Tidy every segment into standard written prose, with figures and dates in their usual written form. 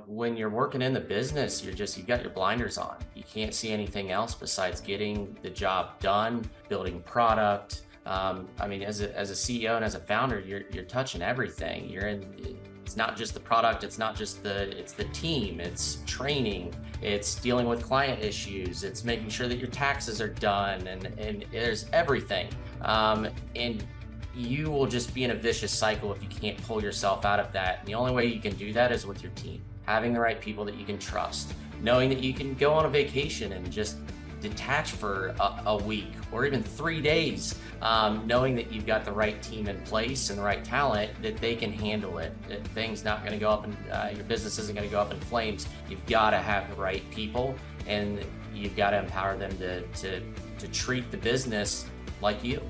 when you're working in the business, you've got your blinders on. You can't see anything else besides getting the job done, building product. As a CEO and as a founder, you're touching everything. It's not just the product. It's the team. It's training. It's dealing with client issues. It's making sure that your taxes are done, and there's everything. And you will just be in a vicious cycle if you can't pull yourself out of that. And the only way you can do that is with your team, having the right people that you can trust, knowing that you can go on a vacation and just detach for a week or even 3 days, knowing that you've got the right team in place and the right talent, that they can handle it. That things not going to go up and your business isn't going to go up in flames. You've got to have the right people, and you've got to empower them to treat the business like you.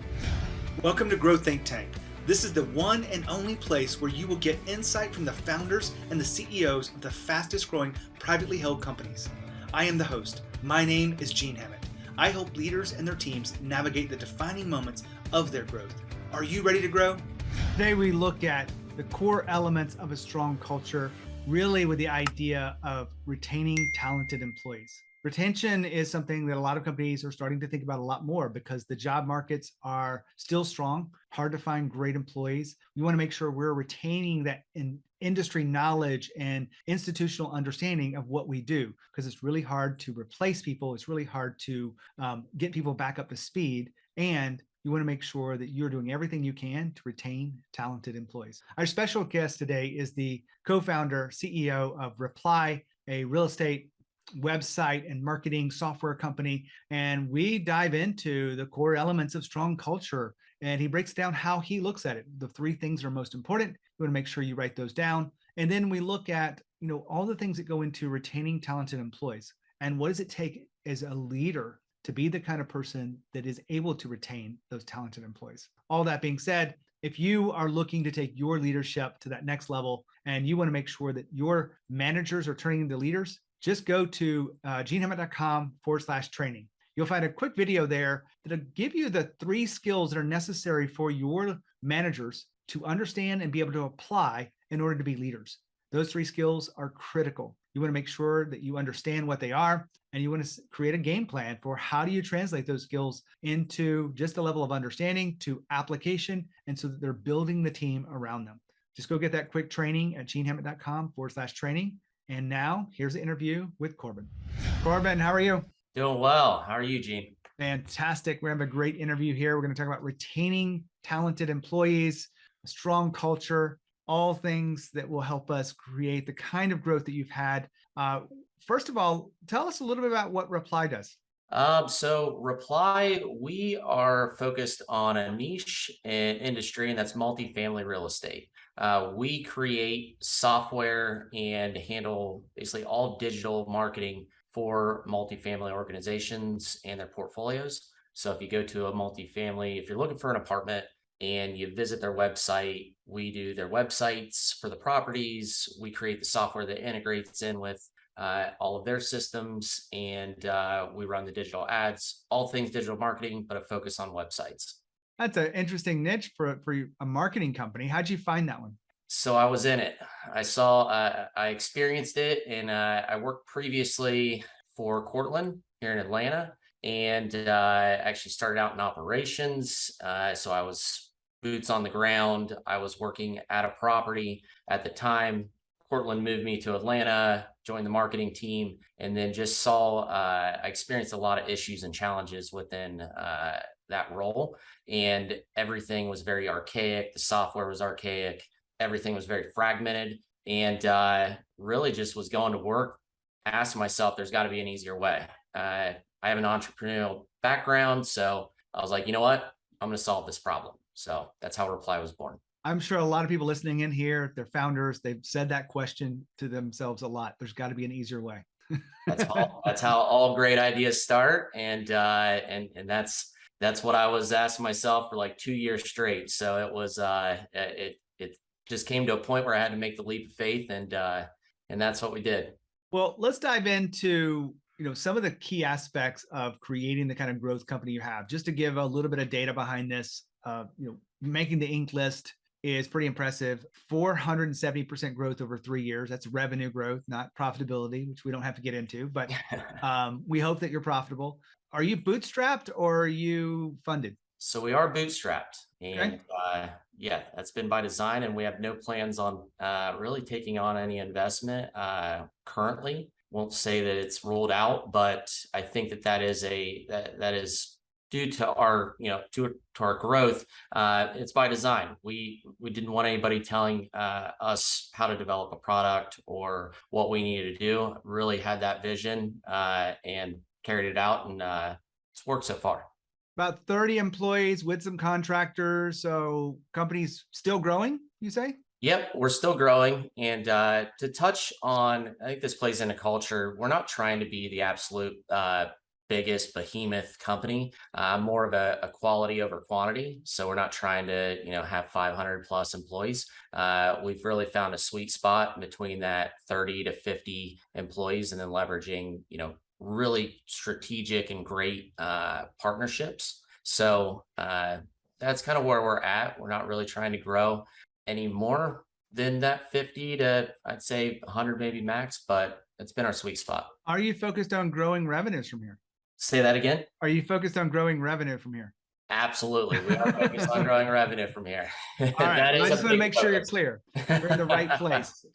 Welcome to Growth Think Tank. This is the one and only place where you will get insight from the founders and the CEOs of the fastest growing privately held companies. I am the host. My name is Gene Hammett. I help leaders and their teams navigate the defining moments of their growth. Are you ready to grow? Today we look at the core elements of a strong culture, really with the idea of retaining talented employees. Retention is something that a lot of companies are starting to think about a lot more because the job markets are still strong, hard to find great employees. We want to make sure we're retaining that industry knowledge and institutional understanding of what we do, because it's really hard to replace people. It's really hard to get people back up to speed. And you want to make sure that you're doing everything you can to retain talented employees. Our special guest today is the co-founder, CEO of REPLI, a real estate website and marketing software company. And we dive into the core elements of strong culture. And he breaks down how he looks at it. The 3 things are most important. You want to make sure you write those down. And then we look at, all the things that go into retaining talented employees. And what does it take as a leader to be the kind of person that is able to retain those talented employees? All that being said, if you are looking to take your leadership to that next level and you want to make sure that your managers are turning into leaders, just go to genehammett.com/training. You'll find a quick video there that'll give you the 3 skills that are necessary for your managers to understand and be able to apply in order to be leaders. Those 3 skills are critical. You want to make sure that you understand what they are, and you want to create a game plan for how do you translate those skills into just a level of understanding to application, and so that they're building the team around them. Just go get that quick training at genehammett.com/training. And now here's the interview with Corbin. Corbin, how are you? Doing well. How are you, Gene? Fantastic. We're having a great interview here. We're going to talk about retaining talented employees, a strong culture, all things that will help us create the kind of growth that you've had. First of all, tell us a little bit about what REPLI does. So REPLI, we are focused on a niche industry, and that's multifamily real estate. We create software and handle basically all digital marketing for multifamily organizations and their portfolios. So if you go to a multifamily, if you're looking for an apartment and you visit their website, we do their websites for the properties. We create the software that integrates in with all of their systems, and we run the digital ads, all things digital marketing, but a focus on websites. That's an interesting niche for a marketing company. How'd you find that one? So I was in it. I experienced it, and I worked previously for Cortland here in Atlanta, and actually started out in operations. So I was boots on the ground. I was working at a property at the time. Cortland moved me to Atlanta, joined the marketing team, and then just saw, I experienced a lot of issues and challenges within that role. And everything was very archaic. The software was archaic. Everything was very fragmented, and really just was going to work, asking myself, there's got to be an easier way. I have an entrepreneurial background, so I was like, you know what? I'm going to solve this problem. So that's how REPLI was born. I'm sure a lot of people listening in here, they're founders, they've said that question to themselves a lot. There's got to be an easier way. That's how all great ideas start. And that's what I was asking myself for like 2 years straight. So it was, it just came to a point where I had to make the leap of faith, and that's what we did. Well, let's dive into, some of the key aspects of creating the kind of growth company you have. Just to give a little bit of data behind this, making the Inc. list is pretty impressive. 470% growth over 3 years. That's revenue growth, not profitability, which we don't have to get into, but we hope that you're profitable. Are you bootstrapped or are you funded? So we are bootstrapped, Okay. and yeah, that's been by design, and we have no plans on really taking on any investment currently. Won't say that it's ruled out, but I think that that is due to our to our growth. It's by design. We didn't want anybody telling us how to develop a product or what we needed to do. Really had that vision and carried it out, and it's worked so far. About 30 employees with some contractors. So company's still growing, you say? Yep, we're still growing. And to touch on, I think this plays into culture. We're not trying to be the absolute biggest behemoth company, more of a quality over quantity. So we're not trying to, have 500 plus employees. We've really found a sweet spot between that 30 to 50 employees, and then leveraging, really strategic and great partnerships. So that's kind of where we're at. We're not really trying to grow any more than that 50 to, I'd say, 100 maybe max, but it's been our sweet spot. Are you focused on growing revenues from here? Say that again. Are you focused on growing revenue from here? Absolutely. We are focused on growing revenue from here. All right. That Well, I is a just want to big make sure you're focus. clear. You're in the right place.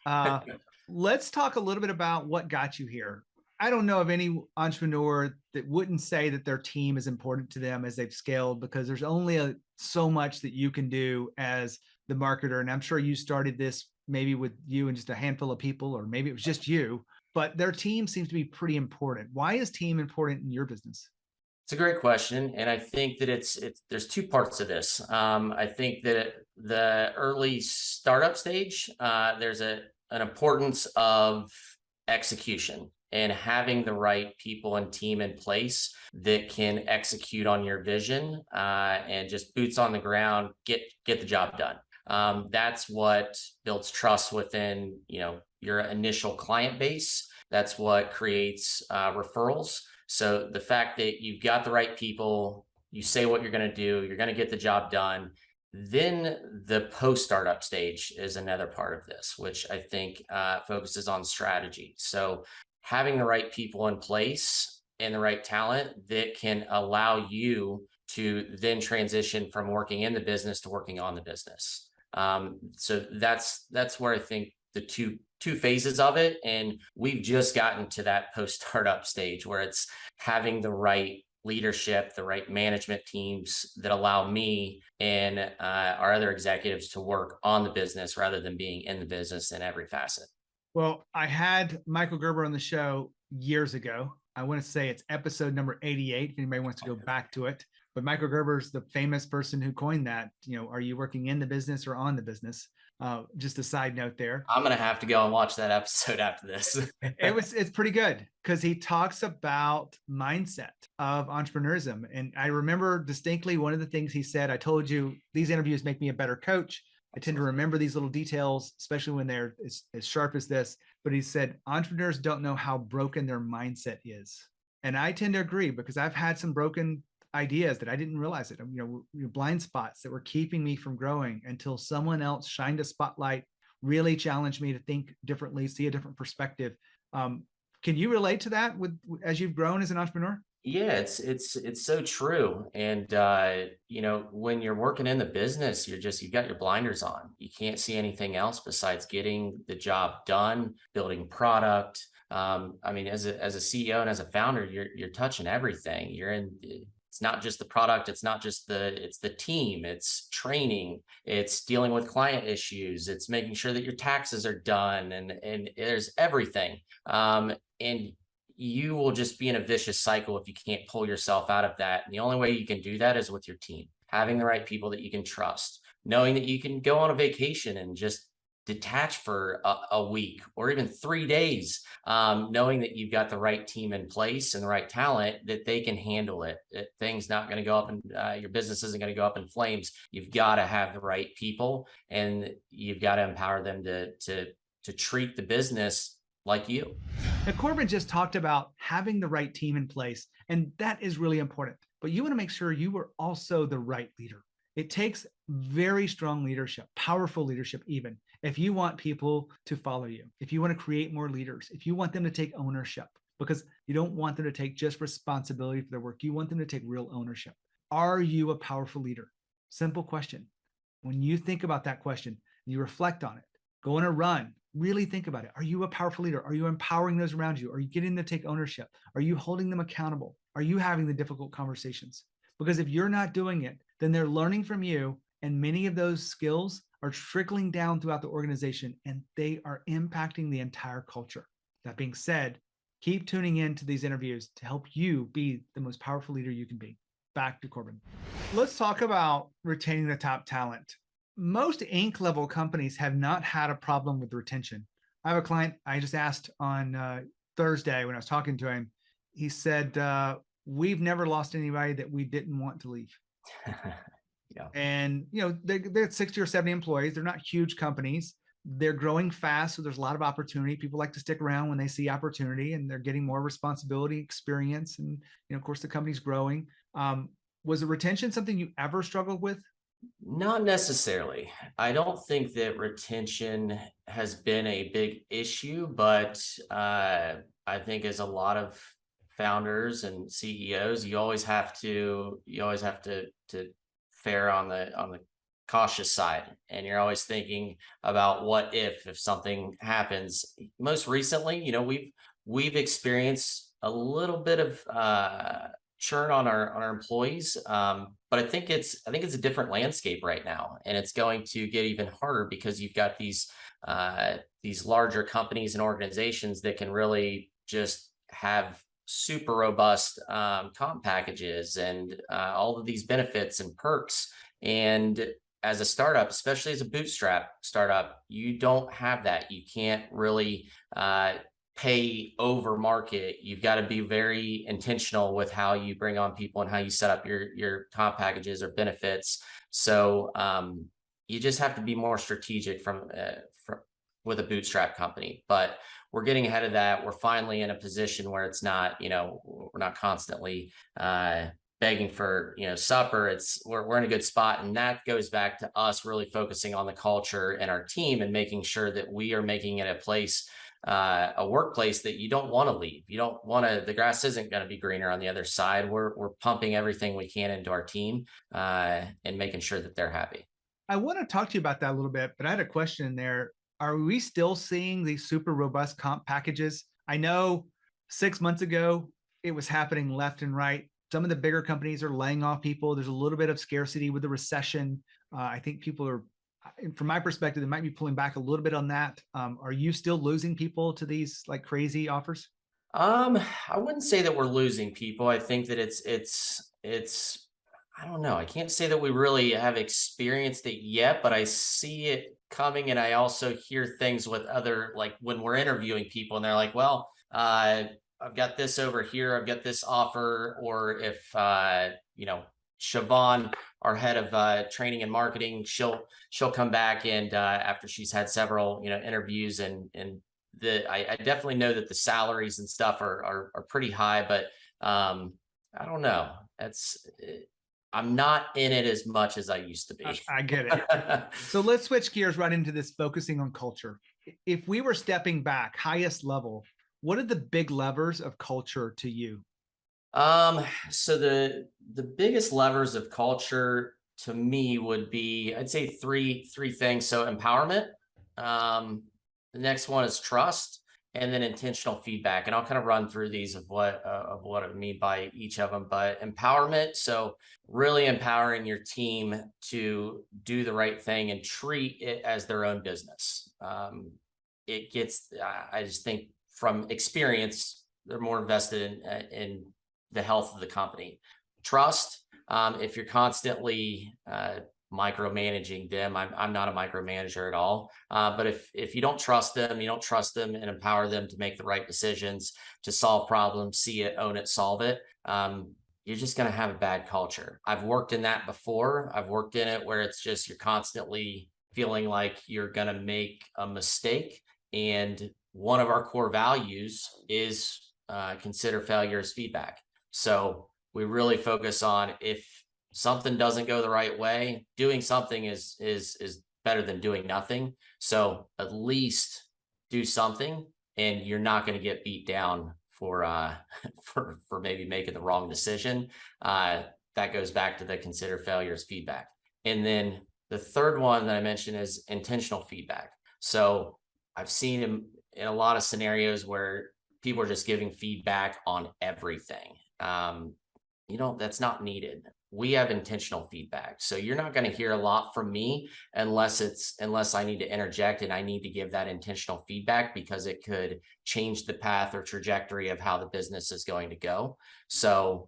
Let's talk a little bit about what got you here. I don't know of any entrepreneur that wouldn't say that their team is important to them as they've scaled, because there's only so much that you can do as the marketer. And I'm sure you started this maybe with you and just a handful of people, or maybe it was just you, but their team seems to be pretty important. Why is team important in your business? It's a great question, and I think that it's there's two parts to this. I think that the early startup stage, there's an importance of execution and having the right people and team in place that can execute on your vision and just boots on the ground, get the job done. That's what builds trust within your initial client base. That's what creates referrals. So the fact that you've got the right people, you say what you're going to do, you're going to get the job done. Then the post startup stage is another part of this, which I think focuses on strategy. So having the right people in place and the right talent that can allow you to then transition from working in the business to working on the business. So that's where I think the two phases of it, and we've just gotten to that post startup stage where it's having the right leadership, the right management teams that allow me and our other executives to work on the business rather than being in the business in every facet. Well, I had Michael Gerber on the show years ago. I want to say it's episode number 88, if anybody wants to go back to it. But Michael Gerber's the famous person who coined that, are you working in the business or on the business? Just a side note there. I'm going to have to go and watch that episode after this. It's pretty good because he talks about mindset of entrepreneurism. And I remember distinctly one of the things he said. I told you these interviews make me a better coach. I tend to remember these little details, especially when they're as sharp as this. But he said, entrepreneurs don't know how broken their mindset is. And I tend to agree, because I've had some broken ideas that I didn't realize it, blind spots that were keeping me from growing until someone else shined a spotlight, really challenged me to think differently, see a different perspective. Can you relate to that as you've grown as an entrepreneur? Yeah, it's so true. And when you're working in the business, you've got your blinders on. You can't see anything else besides getting the job done, building product. As a CEO and as a founder, you're touching everything. It's not just the product, it's not just it's the team, it's training, it's dealing with client issues, it's making sure that your taxes are done, and there's everything. And you will just be in a vicious cycle if you can't pull yourself out of that. And the only way you can do that is with your team, having the right people that you can trust, knowing that you can go on a vacation and just detach for a week or even 3 days, knowing that you've got the right team in place and the right talent that they can handle it. Things not going to go up and your business isn't going to go up in flames. You've got to have the right people, and you've got to empower them to treat the business like you. Now, Corbin just talked about having the right team in place, and that is really important. But you want to make sure you are also the right leader. It takes very strong leadership, powerful leadership, even if you want people to follow you, if you want to create more leaders, if you want them to take ownership, because you don't want them to take just responsibility for their work. You want them to take real ownership. Are you a powerful leader? Simple question. When you think about that question, you reflect on it, go on a run, really think about it. Are you a powerful leader? Are you empowering those around you? Are you getting them to take ownership? Are you holding them accountable? Are you having the difficult conversations? Because if you're not doing it, then they're learning from you. And many of those skills are trickling down throughout the organization and they are impacting the entire culture. That being said, keep tuning in to these interviews to help you be the most powerful leader you can be. Back to Corbin. Let's talk about retaining the top talent. Most Inc. level companies have not had a problem with retention. I have a client I just asked on Thursday when I was talking to him. He said, we've never lost anybody that we didn't want to leave. Yeah. And, they're 60 or 70 employees. They're not huge companies. They're growing fast. So there's a lot of opportunity. People like to stick around when they see opportunity and they're getting more responsibility, experience. And, of course, the company's growing. Was the retention something you ever struggled with? Not necessarily. I don't think that retention has been a big issue, but I think as a lot of founders and CEOs, you always have to fare on the cautious side, and you're always thinking about what if something happens. Most recently, we've experienced a little bit of churn on our employees, but I think it's a different landscape right now, and it's going to get even harder because you've got these larger companies and organizations that can really just have super robust comp packages and all of these benefits and perks. And as a startup, especially as a bootstrap startup, you don't have that. You can't really pay over market. You've got to be very intentional with how you bring on people and how you set up your comp packages or benefits. So you just have to be more strategic with a bootstrap company. But we're getting ahead of that. We're finally in a position where it's not, we're not constantly begging for, supper. We're in a good spot. And that goes back to us really focusing on the culture and our team and making sure that we are making it a workplace that you don't want to leave. You don't want to, the grass isn't going to be greener on the other side. We're pumping everything we can into our team and making sure that they're happy. I want to talk to you about that a little bit, but I had a question there. Are we still seeing these super robust comp packages? I know 6 months ago, it was happening left and right. Some of the bigger companies are laying off people. There's a little bit of scarcity with the recession. I think people are, from my perspective, they might be pulling back a little bit on that. Are you still losing people to these like crazy offers? I wouldn't say that we're losing people. I think that it's I don't know. I can't say that we really have experienced it yet, but I see it coming. And I also hear things with like when we're interviewing people and they're like, well, I've got this over here. I've got this offer. Or if, Siobhan, our head of training and marketing, she'll come back and after she's had several, interviews and I definitely know that the salaries and stuff are pretty high, but I don't know. I'm not in it as much as I used to be. I get it. So let's switch gears right into this focusing on culture. If we were stepping back, highest level, what are the big levers of culture to you? So the biggest levers of culture to me would be, I'd say three things. So empowerment. The next one is trust, and then intentional feedback. And I'll kind of run through these of what I mean by each of them. But empowerment, so really empowering your team to do the right thing and treat it as their own business. I just think from experience, they're more invested in the health of the company. Trust, if you're constantly micromanaging them. I'm not a micromanager at all. But if you don't trust them and empower them to make the right decisions, to solve problems, see it, own it, solve it, you're just going to have a bad culture. I've worked in that before. I've worked in it where it's just, you're constantly feeling like you're going to make a mistake. And one of our core values is consider failure as feedback. So we really focus on, if something doesn't go the right way, doing something is better than doing nothing. So at least do something, and you're not going to get beat down for for maybe making the wrong decision. That goes back to the consider failures feedback. And then the third one that I mentioned is intentional feedback. So I've seen in a lot of scenarios where people are just giving feedback on everything. That's not needed. We have intentional feedback. So you're not going to hear a lot from me unless I need to interject and I need to give that intentional feedback because it could change the path or trajectory of how the business is going to go. So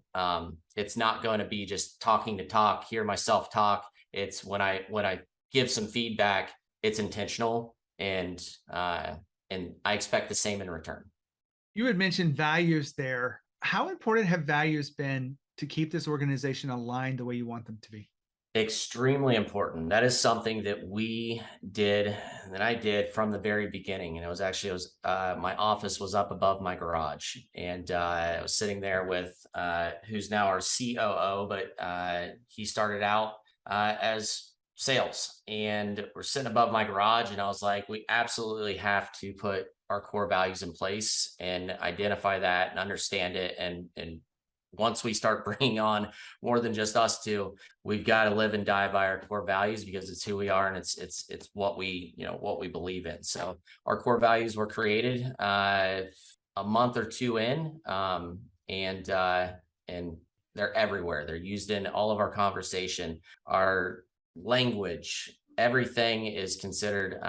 it's not going to be just talking to talk, hear myself talk. It's when I give some feedback, it's intentional, and I expect the same in return. You had mentioned values there. How important have values been to keep this organization aligned the way you want them to be? Extremely important. That is something that I did from the very beginning. And my office was up above my garage, and I was sitting there with who's now our COO, but he started out as sales, and we're sitting above my garage, and I was like, we absolutely have to put our core values in place and identify that and understand it, and once we start bringing on more than just us two, we've got to live and die by our core values because it's who we are, and it's what we believe in. So our core values were created a month or two in, and they're everywhere. They're used in all of our conversation, our language, everything is considered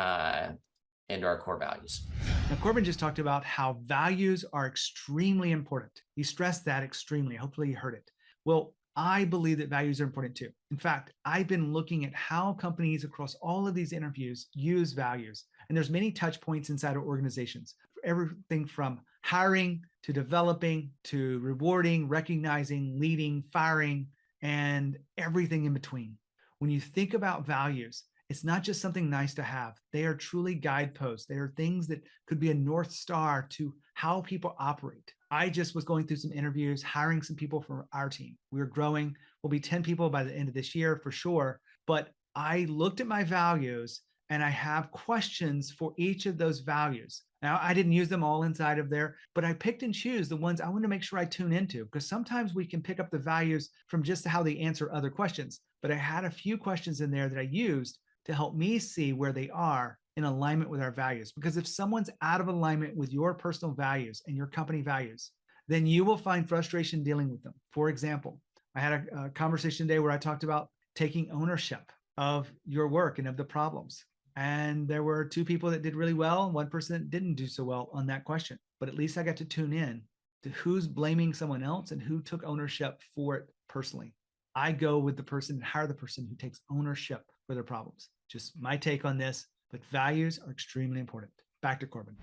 into our core values. Now, Corbin just talked about how values are extremely important. He stressed that extremely. Hopefully you heard it. Well, I believe that values are important too. In fact, I've been looking at how companies across all of these interviews use values. And there's many touch points inside of organizations, everything from hiring to developing to rewarding, recognizing, leading, firing, and everything in between. When you think about values, it's not just something nice to have. They are truly guideposts. They are things that could be a North Star to how people operate. I just was going through some interviews, hiring some people for our team. We're growing. We'll be 10 people by the end of this year for sure. But I looked at my values and I have questions for each of those values. Now, I didn't use them all inside of there, but I picked and choose the ones I want to make sure I tune into, because sometimes we can pick up the values from just how they answer other questions. But I had a few questions in there that I used to help me see where they are in alignment with our values. Because if someone's out of alignment with your personal values and your company values, then you will find frustration dealing with them. For example, I had a conversation today where I talked about taking ownership of your work and of the problems. And there were two people that did really well and one person that didn't do so well on that question. But at least I got to tune in to who's blaming someone else and who took ownership for it personally. I go with the person and hire the person who takes ownership for their problems. Just my take on this, but values are extremely important. Back to Corbin.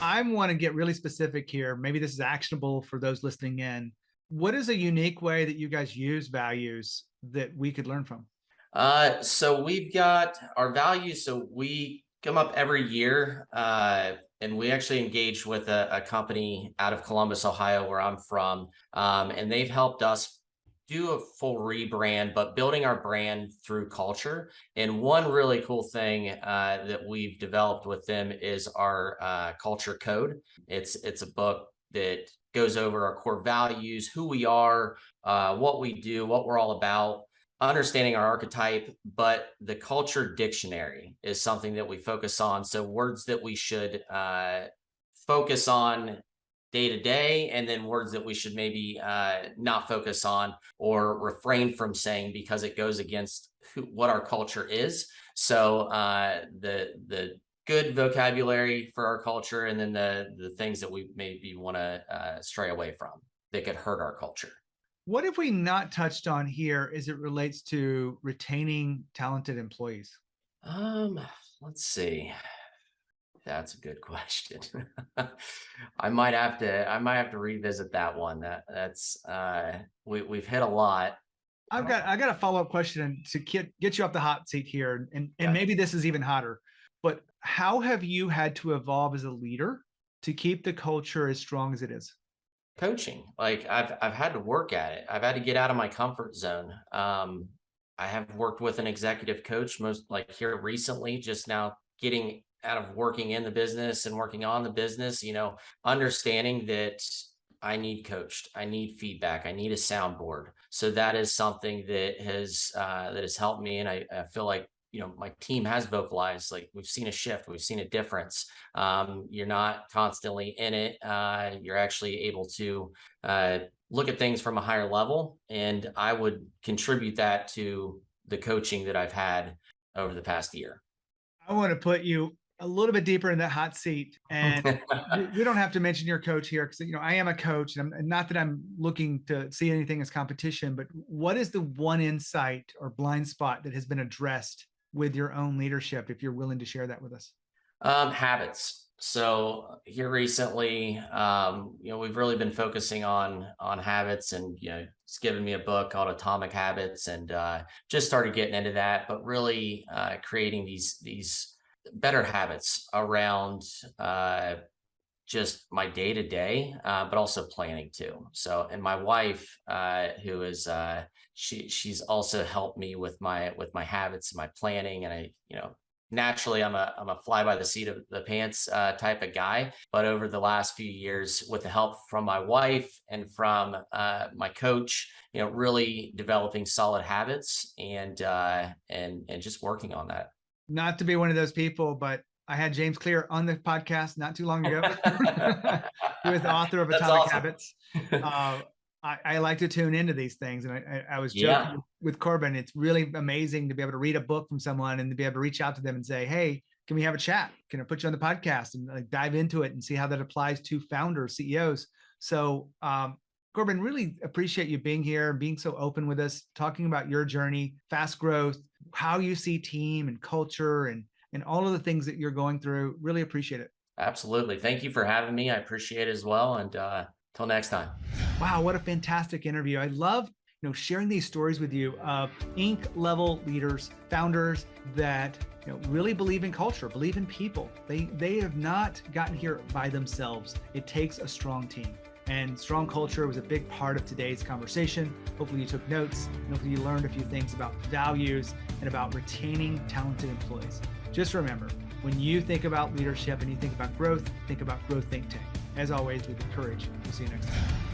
I want to get really specific here. Maybe this is actionable for those listening in. What is a unique way that you guys use values that we could learn from? So we've got our values. So we come up every year, and we actually engaged with a company out of Columbus, Ohio, where I'm from, and they've helped us do a full rebrand, but building our brand through culture. And one really cool thing that we've developed with them is our culture code. It's a book that goes over our core values, who we are, what we do, what we're all about, understanding our archetype. But the culture dictionary is something that we focus on. So words that we should focus on day to day, and then words that we should maybe not focus on or refrain from saying because it goes against what our culture is. So the good vocabulary for our culture, and then the things that we maybe want to stray away from that could hurt our culture. What have we not touched on here as it relates to retaining talented employees? Let's see. That's a good question. I might have to revisit that one. That's we've hit a lot. I got a follow-up question to get you off the hot seat here, and maybe this is even hotter. But how have you had to evolve as a leader to keep the culture as strong as it is? Coaching. Like I've had to work at it. I've had to get out of my comfort zone. I have worked with an executive coach most like here recently, just now getting out of working in the business and working on the business, understanding that I need coached, I need feedback, I need a soundboard. So that is something that has helped me. And I feel like my team has vocalized like we've seen a shift, we've seen a difference. You're not constantly in it. You're actually able to look at things from a higher level. And I would contribute that to the coaching that I've had over the past year. I want to put you a little bit deeper in that hot seat. And we don't have to mention your coach here because, I am a coach, and not that I'm looking to see anything as competition, but what is the one insight or blind spot that has been addressed with your own leadership, if you're willing to share that with us? Habits. So here recently, we've really been focusing on habits, and it's given me a book called Atomic Habits, and just started getting into that. But really creating these better habits around just my day to day, but also planning too. So, and my wife, who is she's also helped me with my habits, my planning, and naturally I'm a fly by the seat of the pants type of guy. But over the last few years, with the help from my wife and from my coach, really developing solid habits and just working on that. Not to be one of those people, but I had James Clear on the podcast not too long ago. He was the author of That's Atomic awesome. Habits. I like to tune into these things. And I was joking Yeah. with Corbin. It's really amazing to be able to read a book from someone and to be able to reach out to them and say, hey, can we have a chat? Can I put you on the podcast and like dive into it and see how that applies to founders, CEOs? So Corbin, really appreciate you being here, being so open with us, talking about your journey, fast growth, how you see team and culture and all of the things that you're going through. Really appreciate it. Absolutely. Thank you for having me. I appreciate it as well. And till next time. Wow, what a fantastic interview. I love sharing these stories with you of Inc. level leaders, founders that really believe in culture, believe in people. They have not gotten here by themselves. It takes a strong team. And strong culture was a big part of today's conversation. Hopefully you took notes, and hopefully you learned a few things about values and about retaining talented employees. Just remember, when you think about leadership and you think about growth, think about Growth Think Tank. As always, with courage. We'll see you next time.